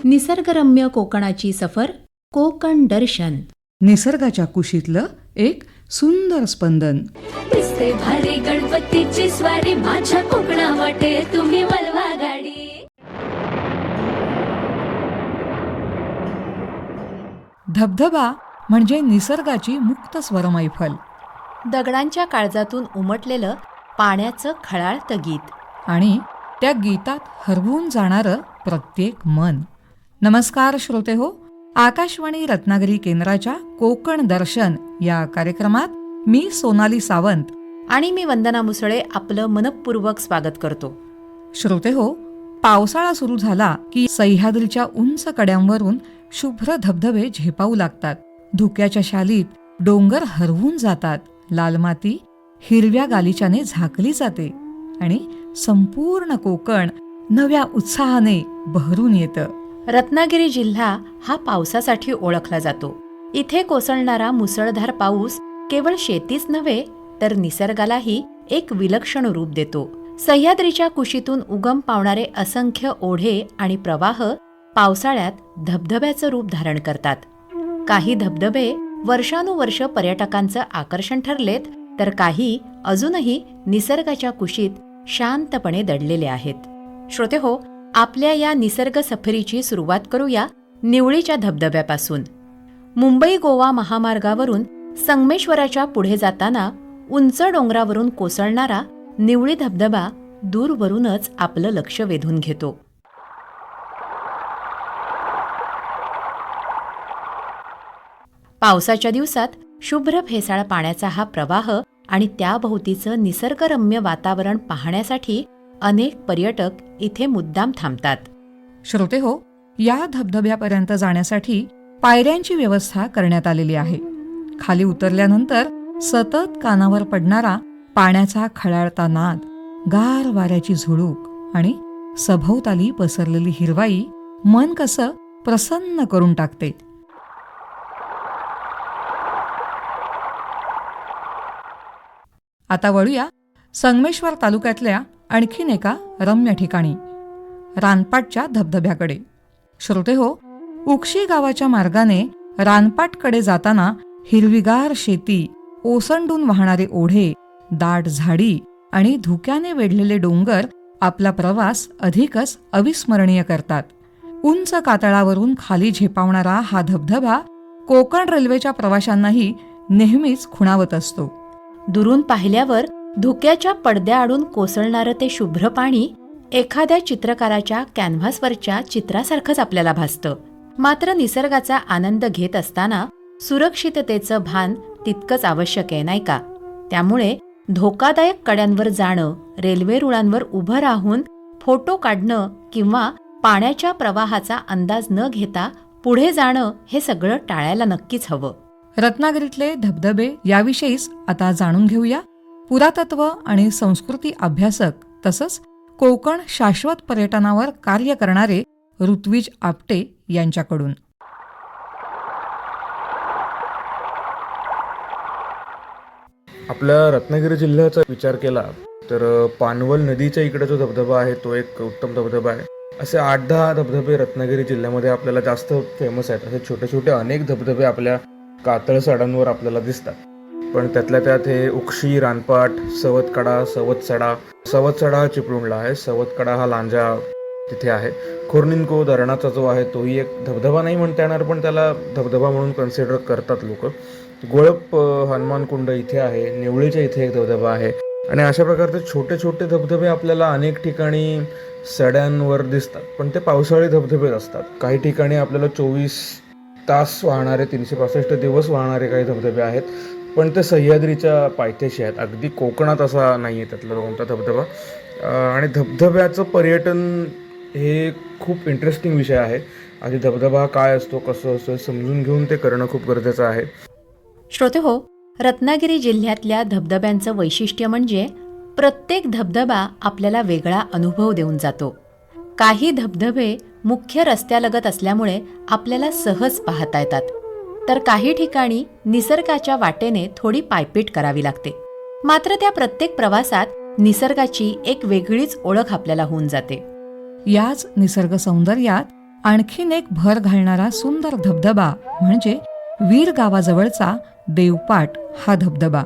निसर्गरम्य कोकणाची सफर, कोकण दर्शन. निसर्गाच्या कुशीतलं एक सुंदर स्पंदन. दिसते भारी गणपतीची स्वारी, माझ्या कोकणा वाटे तुम्ही वळवा गाडी. धबधबा म्हणजे निसर्गाची मुक्त स्वरमैफल. दगडांच्या काळजातून उमटलेलं पाण्याचं खळाळतं गीत आणि त्या गीतात हरवून जाणारं प्रत्येक मन. नमस्कार श्रोते हो, आकाशवाणी रत्नागिरी केंद्राच्या कोकण दर्शन या कार्यक्रमात मी सोनाली सावंत आणि मी वंदना मुसळे आपलं मनपूर्वक स्वागत करतो. श्रोते हो, पावसाळा सुरू झाला की सह्याद्रीच्या उंच कड्यांवरून शुभ्र धबधबे झेपावू लागतात. धुक्याच्या शालीत डोंगर हरवून जातात, लाल माती हिरव्या गालिच्याने झाकली जाते आणि संपूर्ण कोकण नव्या उत्साहाने बहरून येतं. रत्नागिरी जिल्हा हा पावसासाठी ओळखला जातो. इथे कोसळणारा मुसळधार पाऊस केवळ शेतीच नव्हे तर निसर्गालाही एक विलक्षण रूप देतो. सह्याद्रीच्या कुशीतून उगम पावणारे असंख्य ओढे आणि प्रवाह पावसाळ्यात धबधब्याचं रूप धारण करतात. काही धबधबे वर्षानुवर्ष पर्यटकांचं आकर्षण ठरलेत, तर काही अजूनही निसर्गाच्या कुशीत शांतपणे दडलेले आहेत. श्रोते हो, आपल्या या निसर्ग सफरीची सुरुवात करूया निवळीच्या धबधब्यापासून. मुंबई गोवा महामार्गावरून संगमेश्वराच्या पुढे जाताना उंच डोंगरावरून कोसळणारा निवळी धबधबा दूरवरूनच आपलं लक्ष वेधून घेतो. पावसाच्या दिवसात शुभ्र फेसाळ पाण्याचा हा प्रवाह आणि त्याभोवतीचं निसर्गरम्य वातावरण पाहण्यासाठी अनेक पर्यटक इथे मुद्दाम थांबतात. श्रोते हो, या धबधब्यापर्यंत जाण्यासाठी पायऱ्यांची व्यवस्था करण्यात आलेली आहे. खाली उतरल्यानंतर सतत कानावर पडणारा पाण्याचा खळाळता नाद, गार वाऱ्याची झुळूक आणि सभोवताली पसरलेली हिरवाई मन कसं प्रसन्न करून टाकते. आता वळूया संगमेश्वर तालुक्यातल्या आणखीन एका रम्य ठिकाणी, रानपाटच्या धबधब्याकडे. श्रोते हो, उक्षी गावाच्या मार्गाने रानपाटकडे जाताना हिरवीगार शेती, ओसंडून वाहणारे ओढे, दाट झाडी आणि धुक्याने वेढलेले डोंगर आपला प्रवास अधिकच अविस्मरणीय करतात. उंच कातळावरून खाली झेपावणारा हा धबधबा कोकण रेल्वेच्या प्रवाशांनाही नेहमीच खुणावत असतो. दुरून पाहिल्यावर धुक्याच्या पडद्याआडून कोसळणारं ते शुभ्र पाणी एखाद्या चित्रकाराच्या कॅनव्हासवरच्या चित्रासारखंच आपल्याला भासतं. मात्र निसर्गाचा आनंद घेत असताना सुरक्षिततेचं भान तितकंच आवश्यक आहे, नाही का? त्यामुळे धोकादायक कड्यांवर जाणं, रेल्वे रुळांवर उभं राहून फोटो काढणं किंवा पाण्याच्या प्रवाहाचा अंदाज न घेता पुढे जाणं हे सगळं टाळायला नक्कीच हवं. रत्नागिरीतले धबधबे याविषयीच आता जाणून घेऊया पुरातत्व आणि संस्कृती अभ्यासक तसंच कोकण शाश्वत पर्यटनावर कार्य करणारे ऋत्विज आपटे यांच्याकडून. आपल्या रत्नागिरी जिल्ह्याचा विचार केला तर पानवल नदीच्या इकडे जो धबधबा आहे तो एक उत्तम धबधबा आहे. असे 8-10 धबधबे रत्नागिरी जिल्ह्यामध्ये आपल्याला जास्त फेमस आहेत. असे छोटे छोटे अनेक धबधबे आपल्या कातळसाडांवर आपल्याला दिसतात. पण त्यातल्या त्यात हे उक्षी, रानपाट, सवतकडा, सवतसडा चिपळूणला आहे. सवतकडा हा लांजा तिथे आहे. खोर्निंको धरणाचा जो आहे तोही एक धबधबा नाही म्हणता येणार, पण त्याला धबधबा म्हणून कन्सिडर करतात लोक. गोळप हनुमान कुंड इथे आहे. निवळीच्या इथे एक धबधबा आहे. आणि अशा प्रकारचे छोटे छोटे धबधबे आपल्याला अनेक ठिकाणी सड्यांवर दिसतात, पण ते पावसाळी धबधबेच असतात. काही ठिकाणी आपल्याला 24 तास वाहणारे, 365 दिवस वाहणारे काही धबधबे आहेत, पण ते सह्याद्रीच्या पायथ्याशी आहेत. अगदी कोकणात असा नाही आहे त्यातला कोणता धबधबा. आणि धबधब्याचं पर्यटन हे खूप इंटरेस्टिंग विषय आहे. आधी धबधबा काय असतो, कसं असतं समजून घेऊन ते करणं खूप गरजेचं आहे. श्रोते हो, रत्नागिरी जिल्ह्यातल्या धबधब्यांचं वैशिष्ट्य म्हणजे प्रत्येक धबधबा आपल्याला वेगळा अनुभव देऊन जातो. काही धबधबे मुख्य रस्त्यालगत असल्यामुळे आपल्याला सहज पाहता येतात, तर काही ठिकाणी निसर्गाच्या वाटेने थोडी पायपीट करावी लागते. मात्र त्या प्रत्येक प्रवासात निसर्गाची एक वेगळीच ओळख आपल्याला होऊन जाते. याच निसर्ग सौंदर्यात आणखीन एक भर घालणारा सुंदर धबधबा म्हणजे वीर गावाजवळचा देवपाट हा धबधबा.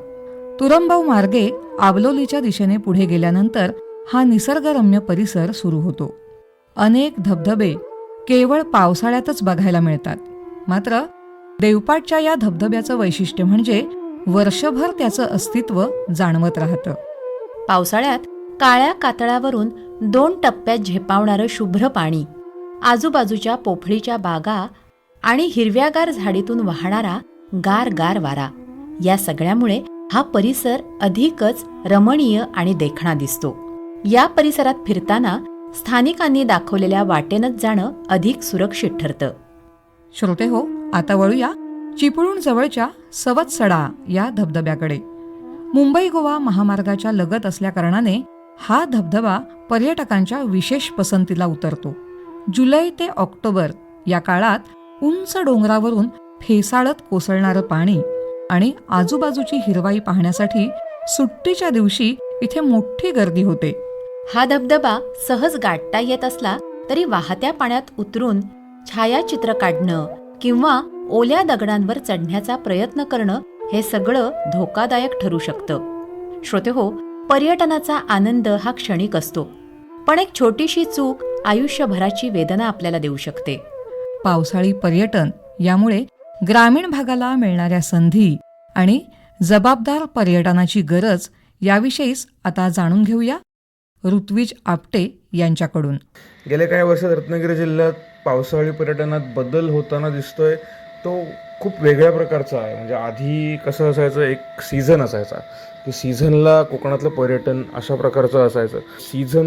तुरंबव मार्गे आबलोलीच्या दिशेने पुढे गेल्यानंतर हा निसर्गरम्य परिसर सुरू होतो. अनेक धबधबे केवळ पावसाळ्यातच बघायला मिळतात. मात्र देवपाटच्या या धबधब्याचं वैशिष्ट्य म्हणजे वर्षभर त्याचं अस्तित्व जाणवत राहतं. पावसाळ्यात काळ्या कातळावरून 2 टप्प्यात झेपावणारं शुभ्र पाणी, आजूबाजूच्या पोफळीच्या बागा आणि हिरव्यागार झाडीतून वाहणारा गार गार वारा, या सगळ्यामुळे हा परिसर अधिकच रमणीय आणि देखणा दिसतो. या परिसरात फिरताना स्थानिकांनी दाखवलेल्या वाटेनच जाणं अधिक सुरक्षित ठरतं. श्रोते हो, आता वळूया चिपळूण जवळच्या सवतसडा या धबधब्याकडे. मुंबई गोवा महामार्गाच्या लगत असल्याकारणाने हा धबधबा पर्यटकांच्या विशेष पसंतीला उतरतो. जुलै ते ऑक्टोबर या काळात उंच डोंगरावरून फेसाळत कोसळणारं पाणी आणि आजूबाजूची हिरवाई पाहण्यासाठी सुट्टीच्या दिवशी इथे मोठी गर्दी होते. हा धबधबा सहज गाठता येत असला तरी वाहत्या पाण्यात उतरून छायाचित्र काढणं किंवा ओल्या दगडांवर चढण्याचा प्रयत्न करणं हे सगळं धोकादायक ठरू शकतं. श्रोतेहो, पर्यटनाचा आनंद हा क्षणिक असतो, पण एक छोटीशी चूक आयुष्यभराची वेदना आपल्याला देऊ शकते. पावसाळी पर्यटन यामुळे ग्रामीण भागाला मिळणाऱ्या संधी आणि जबाबदार पर्यटनाची गरज याविषयीच आता जाणून घेऊया ऋत्विज आपटे यांच्याकडून. गेल्या काही वर्षात रत्नागिरी जिल्ह्यात पावसाळी पर्यटनात बदल होताना दिसतोय. तो खूप वेगळ्या प्रकारचा आहे. म्हणजे आधी कसं असायचं, एक सीझन असायचा की सीझनला कोकणातलं पर्यटन अशा प्रकारचं असायचं.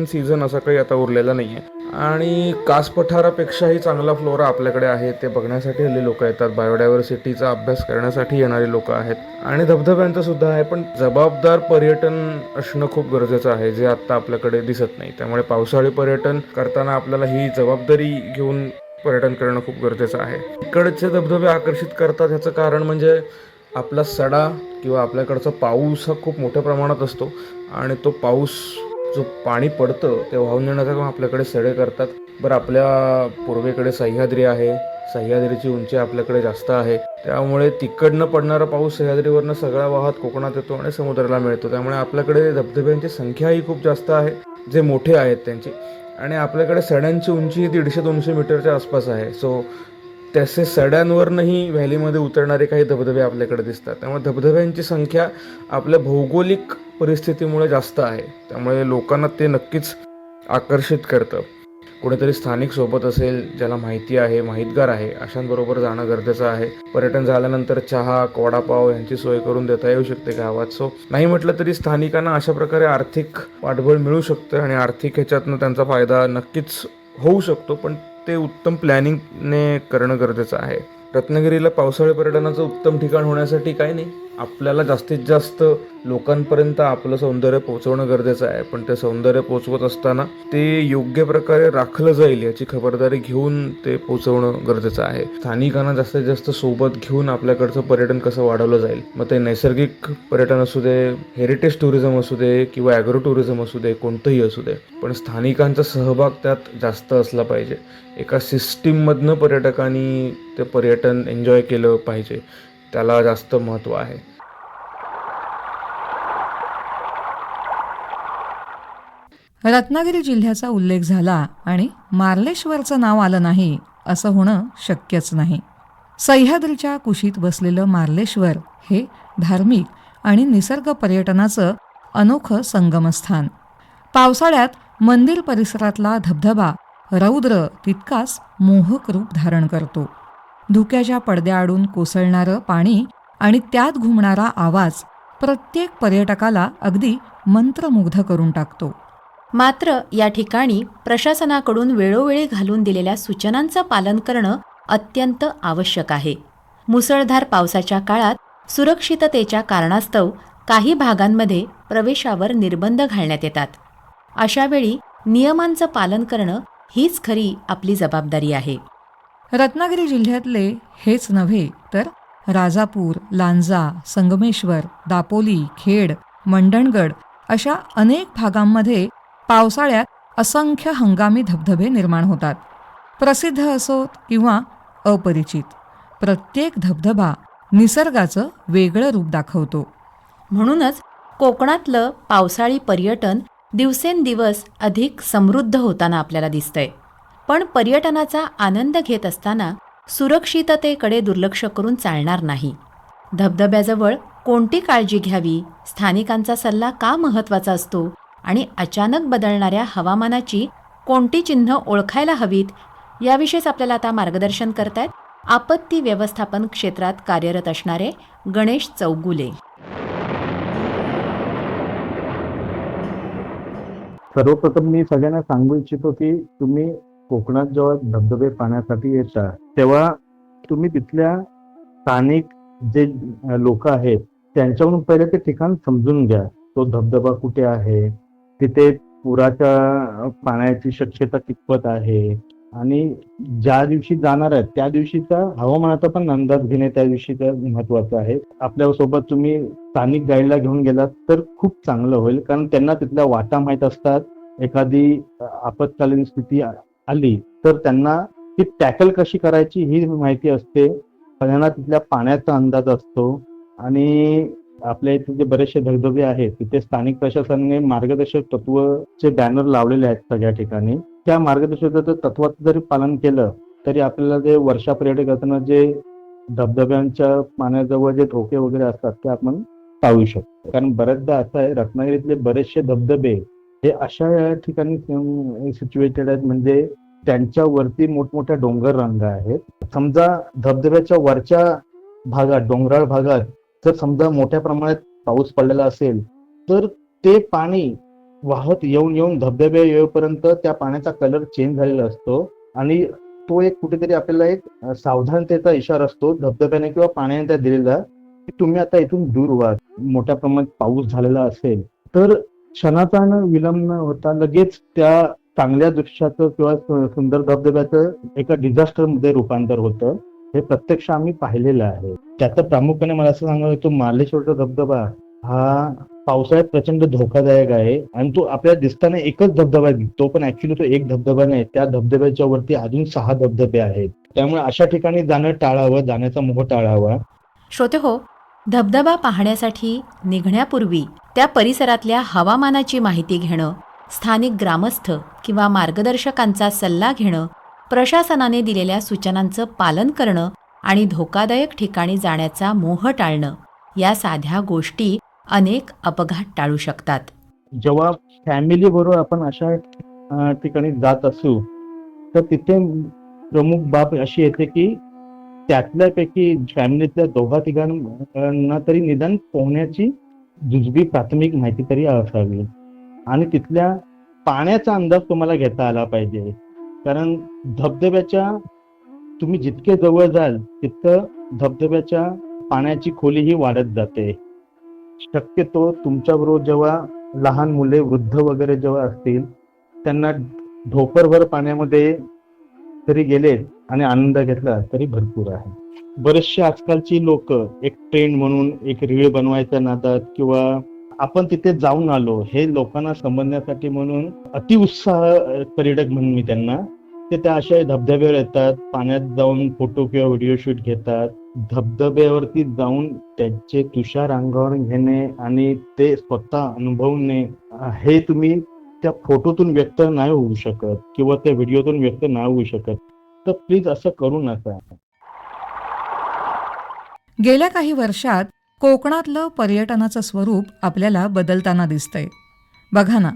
सीझन असा काही आता उरलेला नाही आहे. आणि कास पठारापेक्षाही चांगला फ्लोरा आपल्याकडे आहे. ते बघण्यासाठी हल्ली लोक येतात. बायोडायव्हर्सिटीचा अभ्यास करण्यासाठी येणारी लोक आहेत आणि धबधब्यांचं सुद्धा आहे. पण जबाबदार पर्यटन असणं खूप गरजेचं आहे, जे आत्ता आपल्याकडे दिसत नाही. त्यामुळे पावसाळी पर्यटन करताना आपल्याला ही जबाबदारी घेऊन पर्यटन करणं खूप गरजेचं आहे. इकडचे धबधबे आकर्षित करतात ह्याचं कारण म्हणजे आपला सडा किंवा आपल्याकडचा पाऊस हा खूप मोठ्या प्रमाणात असतो आणि तो पाऊस जो पाणी पडतं ते वाहून नेण्याचं काम आपल्याकडे सडे करतात. बरं, आपल्या पूर्वेकडे सह्याद्री आहे. सह्याद्रीची उंची आपल्याकडे जास्त आहे. त्यामुळे तिकडनं पडणारा पाऊस सह्याद्रीवरनं सगळा वाहत कोकणात येतो आणि समुद्राला मिळतो. त्यामुळे आपल्याकडे धबधब्यांची संख्याही खूप जास्त आहे, जे मोठे आहेत त्यांची. आणि आपल्याकडे सड्यांची उंची 150-200 मीटरच्या आसपास आहे. सो तसे सड्यांवरनंही व्हॅलीमध्ये उतरणारे काही धबधबे आपल्याकडे दिसतात. त्यामुळे धबधब्यांची संख्या आपल्या भौगोलिक परिस्थितीमुळे जास्त आहे. त्यामुळे लोकांना ते नक्कीच आकर्षित करतं. कुणीतरी स्थानिक सोबत असेल, ज्याला माहिती आहे, माहितगार आहे, अशांबरोबर जाणं गरजेचं आहे. पर्यटन झाल्यानंतर चहा, वडापाव यांची सोय करून देता येऊ शकते गावात. सो नाही म्हटलं तरी स्थानिकांना अशा प्रकारे आर्थिक पाठबळ मिळू शकतं आणि आर्थिक ह्याच्यातनं त्यांचा फायदा नक्कीच होऊ शकतो. पण ते उत्तम प्लॅनिंगने करणं गरजेचं आहे. रत्नागिरीला पावसाळी पर्यटनाचं उत्तम ठिकाण होण्यासाठी काही नाही, आपल्याला जास्तीत जास्त लोकांपर्यंत आपलं सौंदर्य पोहोचवणं गरजेचं आहे. पण ते सौंदर्य पोहोचवत असताना ते योग्य प्रकारे राखलं जाईल याची खबरदारी घेऊन ते पोहोचवणं गरजेचं आहे. स्थानिकांना जास्तीत जास्त सोबत घेऊन आपल्याकडचं पर्यटन कसं वाढवलं जाईल, मग ते नैसर्गिक पर्यटन असू दे, हेरिटेज टुरिझम असू दे किंवा ॲग्रो टुरिझम असू दे, कोणतंही असू दे, पण स्थानिकांचा सहभाग त्यात जास्त असला पाहिजे. एका सिस्टीममधनं पर्यटकांनी ते पर्यटन एन्जॉय केलं पाहिजे, त्याला जास्त महत्त्व आहे. रत्नागिरी जिल्ह्याचा उल्लेख झाला आणि मार्लेश्वरचं नाव आलं नाही असं होणं शक्यच नाही. सह्याद्रीच्या कुशीत बसलेलं मार्लेश्वर हे धार्मिक आणि निसर्ग पर्यटनाचं अनोखं संगमस्थान. पावसाळ्यात मंदिर परिसरातला धबधबा रौद्र तितकाच मोहक रूप धारण करतो. धुक्याच्या पडद्याआडून कोसळणारं पाणी आणि त्यात घुमणारा आवाज प्रत्येक पर्यटकाला अगदी मंत्रमुग्ध करून टाकतो. मात्र या ठिकाणी प्रशासनाकडून वेळोवेळी घालून दिलेल्या सूचनांचं पालन करणं अत्यंत आवश्यक आहे. मुसळधार पावसाच्या काळात सुरक्षिततेच्या कारणास्तव काही भागांमध्ये प्रवेशावर निर्बंध घालण्यात येतात. अशावेळी नियमांचं पालन करणं हीच खरी आपली जबाबदारी आहे. रत्नागिरी जिल्ह्यातले हेच नव्हे तर राजापूर, लांजा, संगमेश्वर, दापोली, खेड, मंडणगड अशा अनेक भागांमध्ये पावसाळ्यात असंख्य हंगामी धबधबे निर्माण होतात. प्रसिद्ध असोत किंवा अपरिचित, प्रत्येक धबधबा निसर्गाचं वेगळं रूप दाखवतो. म्हणूनच कोकणातलं पावसाळी पर्यटन दिवसेंदिवस अधिक समृद्ध होताना आपल्याला दिसतंय. पण पर्यटनाचा आनंद घेत असताना सुरक्षिततेकडे दुर्लक्ष करून चालणार नाही. धबधब्याजवळ कोणती काळजी घ्यावी, स्थानिकांचा सल्ला का महत्त्वाचा असतो आणि अचानक बदलणाऱ्या हवामानाची कोणती चिन्ह ओळखायला हवीत, याविषयीच आपल्याला आता मार्गदर्शन करतायत आपत्ती व्यवस्थापन क्षेत्रात कार्यरत असणारे गणेश चौगुले. सर्वप्रथम मी सगळ्यांना सांगू इच्छितो की तुम्ही कोकणात जेव्हा धबधबे पाहण्यासाठी येता तेव्हा तुम्ही तिथल्या स्थानिक जे लोक आहेत त्यांच्याकडून पहिले ते ठिकाण समजून घ्या. तो धबधबा कुठे आहे, तिथे पुराच्या पाण्याची शक्यता कितपत आहे आणि ज्या दिवशी जाणार आहेत त्या दिवशीचा हवामानाचा पण अंदाज घेणे त्या दिवशीचा महत्वाचं आहे. आपल्यासोबत तुम्ही स्थानिक गाईडला घेऊन गेलात तर खूप चांगलं होईल, कारण त्यांना तिथल्या वाटा माहीत असतात. एखादी आपत्कालीन स्थिती आली तर त्यांना ती टॅकल कशी करायची ही माहिती असते. सगळ्यांना तिथल्या पाण्याचा अंदाज असतो आणि आपल्या इथे जे बरेचसे धबधबे आहेत तिथे स्थानिक प्रशासनाने मार्गदर्शक तत्वचे बॅनर लावलेले आहेत सगळ्या ठिकाणी. त्या मार्गदर्शक तत्वाचं जरी पालन केलं तरी आपल्याला जे वर्षा पर्यटकांना जे धबधब्यांच्या पाण्याजवळ जे धोके वगैरे असतात ते आपण टाळू शकतो. कारण बऱ्याचदा असं आहे, रत्नागिरीतले बरेचसे धबधबे हे अशा ठिकाणी सिच्युएटेड आहेत म्हणजे त्यांच्यावरती मोठमोठ्या डोंगर रांगा आहेत. समजा धबधब्याच्या वरच्या भागात, डोंगराळ भागात जर समजा मोठ्या प्रमाणात पाऊस पडलेला असेल तर ते पाणी वाहत येऊन धबधबे येऊपर्यंत त्या पाण्याचा कलर चेंज झालेला असतो आणि तो एक कुठेतरी आपल्याला एक सावधानतेचा इशारा असतो धबधब्याने किंवा पाण्याने त्या दिलेला की तुम्ही आता इथून दूर व्हा. मोठ्या प्रमाणात पाऊस झालेला असेल तर क्षणाचा विलंब न होता लगेच त्या चांगल्या दृश्याचं किंवा सुंदर धबधब्याचं एका डिझास्टर मध्ये रूपांतर होतं. हे प्रत्यक्ष आम्ही पाहिलेलं आहे. त्याचं प्रामुख्याने मला असं सांगायचं तो मार्लेश्वरचा धबधबा हा पावसाळ्यात प्रचंड धोकादायक आहे आणि तो आपल्याला दिसताना एकच धबधबा दिसतो पण ऍक्च्युली तो एक धबधबा नाही, त्या धबधब्याच्या वरती अजून 6 धबधबे आहेत. त्यामुळे अशा ठिकाणी जाणं टाळावं, जाण्याचा मोह टाळावा. श्रोते हो, धबधबा पाहण्यासाठी निघण्यापूर्वी त्या परिसरातल्या हवामानाची माहिती घेणं, स्थानिक ग्रामस्थ किंवा मार्गदर्शकांचा सल्ला घेणं, प्रशासनाने दिलेल्या सूचनांचं पालन करणं आणि धोकादायक ठिकाणी जाण्याचा मोह टाळणं, या साध्या गोष्टी अनेक अपघात टाळू शकतात. जेव्हा फॅमिली बरोबर आपण अशा ठिकाणी जात असू तर तिथे प्रमुख बाब अशी येते की त्यातल्यापैकी फॅमिलीतल्या 2-3 तरी निदान पोहण्याची जुजबी प्राथमिक माहिती तरी असावी आणि तिथल्या पाण्याचा अंदाज तुम्हाला घेता आला पाहिजे. कारण धबधब्याच्या तुम्ही जितके जवळ जाल तितकं धबधब्याच्या पाण्याची खोली ही वाढत जाते. शक्यतो तुमच्याबरोबर जेव्हा लहान मुले, वृद्ध वगैरे जेव्हा असतील त्यांना ढोपरभर पाण्यामध्ये तरी गेले आणि आनंद घेतला तरी भरपूर आहे. बरेचसे आजकालची लोक एक ट्रेंड म्हणून एक रीळ बनवायच्या नादात किंवा आपण तिथे जाऊन आलो हे लोकांना समजण्यासाठी म्हणून अतिउत्साह पर्यटक म्हणून मी त्यांना ते त्या अशा धबधब्यावर येतात, पाण्यात जाऊन फोटो किंवा व्हिडिओ शूट घेतात. धबधब्यावरती जाऊन त्यांचे तुषार अंगावर घेणे आणि ते स्वतः अनुभवणे हे तुम्ही त्या फोटोतून व्यक्त नाही होऊ शकत किंवा त्या व्हिडिओतून व्यक्त नाही होऊ शकत. तर प्लीज असं करू नका. गेल्या काही वर्षात कोकणातलं पर्यटनाचं स्वरूप आपल्याला बदलताना दिसतंय. बघा ना,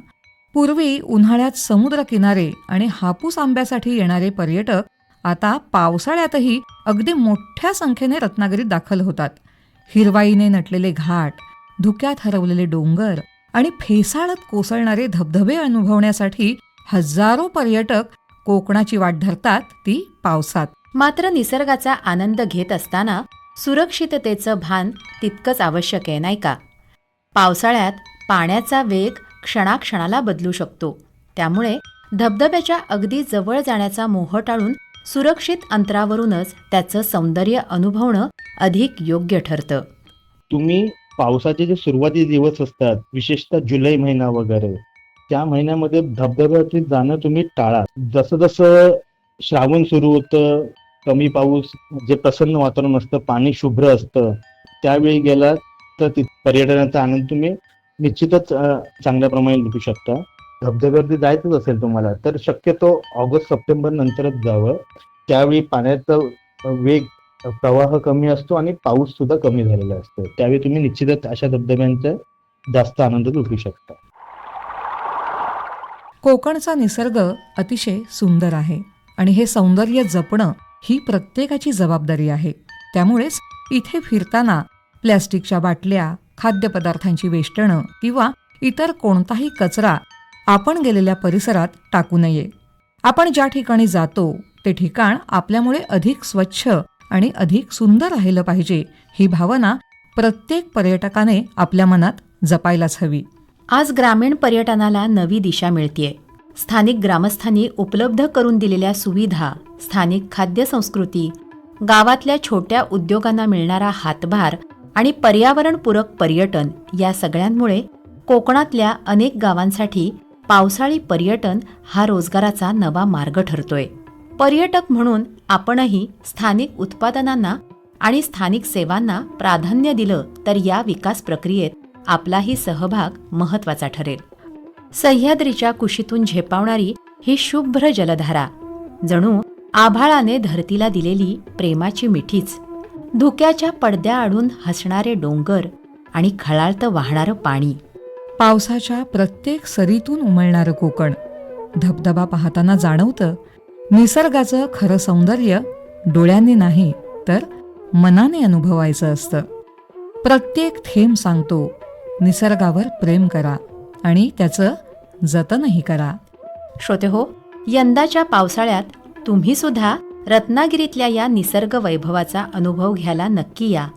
पूर्वी उन्हाळ्यात समुद्रकिनारे आणि हापूस आंब्यासाठी येणारे पर्यटक आता पावसाळ्यातही अगदी मोठ्या संख्येने रत्नागिरीत दाखल होतात. हिरवाईने नटलेले घाट, धुक्यात हरवलेले डोंगर आणि फेसाळत कोसळणारे धबधबे अनुभवण्यासाठी हजारो पर्यटक कोकणाची वाट धरतात, ती पावसात. मात्र निसर्गाचा आनंद घेत असताना सुरक्षिततेचं भान तितकंच आवश्यक आहे, नाही का? पावसाळ्यात पाण्याचा वेग क्षणाक्षणाला बदलू शकतो. त्यामुळे धबधब्याच्या अगदी जवळ जाण्याचा मोह टाळून सुरक्षित अंतरावरूनच त्याचं सौंदर्य अनुभवणं अधिक योग्य ठरतं. तुम्ही पावसाचे जे सुरुवातीचे दिवस असतात, विशेषतः जुलै महिना वगैरे, त्या महिन्यामध्ये धबधब्यावरती जाणं तुम्ही टाळा. जसं जसं श्रावण सुरू होतं, कमी पाऊस, जे प्रसन्न वातावरण असतं, पाणी शुभ्र असतं, त्यावेळी गेला तर पर्यटनाचा आनंद तुम्ही निश्चितच चांगल्या प्रमाणे लुटू शकता. धबधब्यावरती जायचंच असेल तुम्हाला तर शक्यतो ऑगस्ट सप्टेंबर नंतरच जावं. त्यावेळी पाण्याचा वेग प्रवाह कमी असतो आणि पाऊस सुद्धा कमी झालेला असतो. त्यावेळी तुम्ही निश्चितच अशा धबधब्यांचा जास्त आनंद लुटू शकता. कोकणचा निसर्ग अतिशय सुंदर आहे आणि हे सौंदर्य जपणं ही प्रत्येकाची जबाबदारी आहे. त्यामुळेच इथे फिरताना प्लॅस्टिकच्या बाटल्या, खाद्यपदार्थांची वेष्टणं किंवा इतर कोणताही कचरा आपण गेलेल्या परिसरात टाकू नये. आपण ज्या ठिकाणी जातो ते ठिकाण आपल्यामुळे अधिक स्वच्छ आणि अधिक सुंदर राहिलं पाहिजे, ही भावना प्रत्येक पर्यटकाने आपल्या मनात जपायलाच हवी. आज ग्रामीण पर्यटनाला नवी दिशा मिळतेय. स्थानिक ग्रामस्थांनी उपलब्ध करून दिलेल्या सुविधा, स्थानिक खाद्य संस्कृती, गावातल्या छोट्या उद्योगांना मिळणारा हातभार आणि पर्यावरणपूरक पर्यटन या सगळ्यांमुळे कोकणातल्या अनेक गावांसाठी पावसाळी पर्यटन हा रोजगाराचा नवा मार्ग ठरतोय. पर्यटक म्हणून आपणही स्थानिक उत्पादनांना आणि स्थानिक सेवांना प्राधान्य दिलं तर या विकास प्रक्रियेत आपलाही सहभाग महत्वाचा ठरेल. सह्याद्रीच्या कुशीतून झेपावणारी ही शुभ्र जलधारा जणू आभाळाने धरतीला दिलेली प्रेमाची मिठीच. धुक्याच्या पडद्याआडून हसणारे डोंगर आणि खळाळतं वाहणारं पाणी. पावसाच्या प्रत्येक सरीतून उमलणारं कोकण. धबधबा पाहताना जाणवतं निसर्गाचं खरं सौंदर्य डोळ्यांनी नाही तर मनाने अनुभवायचं असतं. प्रत्येक थेंब सांगतो निसर्गावर प्रेम करा आणि त्याचं जतनही करा. श्रोतेहो, यंदाच्या पावसाळ्यात तुम्ही सुद्धा रत्नागिरीतल्या या निसर्ग वैभवाचा अनुभव घ्यायला नक्की या.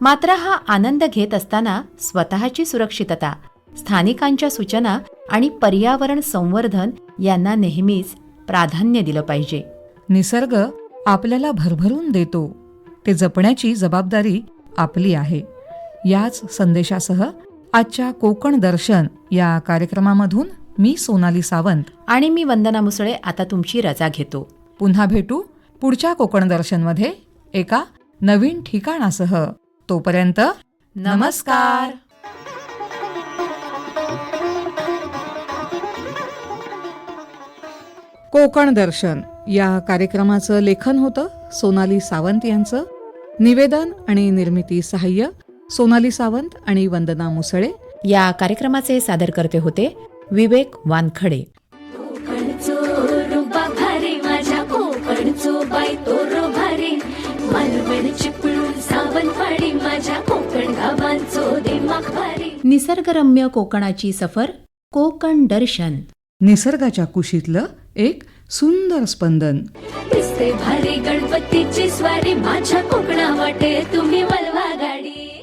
मात्र हा आनंद घेत असताना स्वतःची सुरक्षितता, स्थानिकांच्या सूचना आणि पर्यावरण संवर्धन यांना नेहमीच प्राधान्य दिलं पाहिजे. निसर्ग आपल्याला भरभरून देतो, ते जपण्याची जबाबदारी आपली आहे. याच संदेशासह आजच्या कोकण दर्शन या कार्यक्रमामधून मी सोनाली सावंत आणि मी वंदना मुसळे आता तुमची रजा घेतो. पुन्हा भेटू पुढच्या कोकण दर्शनमध्ये एका नवीन ठिकाणासह. तोपर्यंत नमस्कार. कोकण दर्शन या कार्यक्रमाचं लेखन होतं सोनाली सावंत यांचं. निवेदन आणि निर्मिती सहाय्य सोनाली सावंत आणि वंदना मुसळे. या कार्यक्रमाचे सादरकर्ते होते विवेक वानखडे. कोकणचो रुबा भारी माझ्या कोकणचो बाई तोरो भारी मालवण चिपळूण सावंतवाडी माझ्या कोकण गावांचो दिमाग भारी. निसर्गरम्य कोकणाची सफर कोकण दर्शन. निसर्गाच्या कुशीतलं एक सुंदर स्पंदन. दिसते भारी गणपतीची स्वारी माझ्या कोकणा वाटे तुम्ही वलवा गाडी.